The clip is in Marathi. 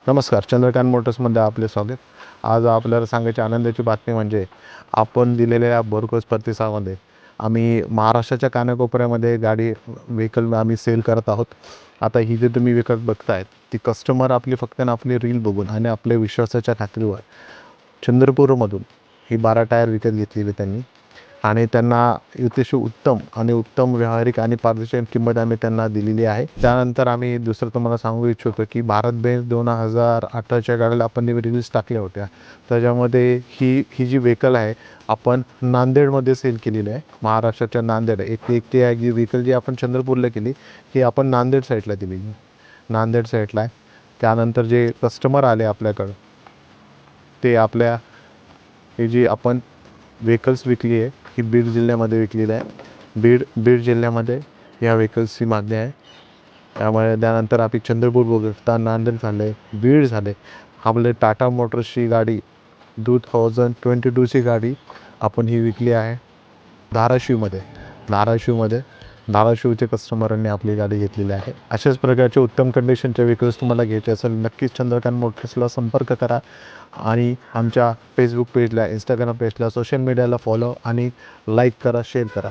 नमस्कार, चंद्रकांत मोटर्समध्ये आपले स्वागत. आज आपल्याला सांगायची आनंदाची बातमी म्हणजे आपण दिलेल्या भरघोस प्रतिसादामध्ये आम्ही महाराष्ट्राच्या कानाकोपऱ्यामध्ये गाडी व्हेकल आम्ही सेल करत आहोत. आता ही जी तुम्ही विकत बघताय ती कस्टमर आपली फक्त आपली रील बघून आणि आपल्या विश्वासाच्या खात्रीवर चंद्रपूरमधून ही 12 टायर विकत घेतलेली त्यांनी आणि त्यांना अतिशय उत्तम व्यावहारिक आणि पारदर्शक किंमत आम्ही त्यांना दिलेली आहे. त्यानंतर आम्ही दुसरं तुम्हाला सांगू इच्छितो की भारत बेंज 2018च्या गाड्या आपण रिलीज टाकल्या होत्या. त्याच्यामध्ये ही जी व्हेकल आहे आपण नांदेडमध्ये सेल केलेली आहे. महाराष्ट्राच्या नांदेड एक जी व्हेकल जी आपण चंद्रपूरला केली ही आपण नांदेड साईडला दिली. नांदेड साईडला आहे. त्यानंतर जे कस्टमर आले आपल्याकडं ते आपल्या ही जी आपण व्हेकल्स विकली आहे ही बीड जिल्ह्यामध्ये विकलेली आहे. बीड जिल्ह्यामध्ये या व्हेकल्सची मागणी आहे. त्यामुळे त्यानंतर आपली चंद्रपूर बघता नांदेड झाले, बीड झाले. आपले टाटा मोटर्सची गाडी 2022ची गाडी आपण ही विकली आहे धाराशिवच्या कस्टमरांनी आपली गाडी घेतलेली आहे. अशाच प्रकारचे उत्तम कंडिशनचे व्हेकल्स तुम्हाला घ्यायचे असेल नक्कीच चंद्रकांत मोटर्सला संपर्क करा आणि आमच्या फेसबुक पेजला, इंस्टाग्राम पेजला, सोशल मीडियाला फॉलो आणि लाईक करा, शेअर करा.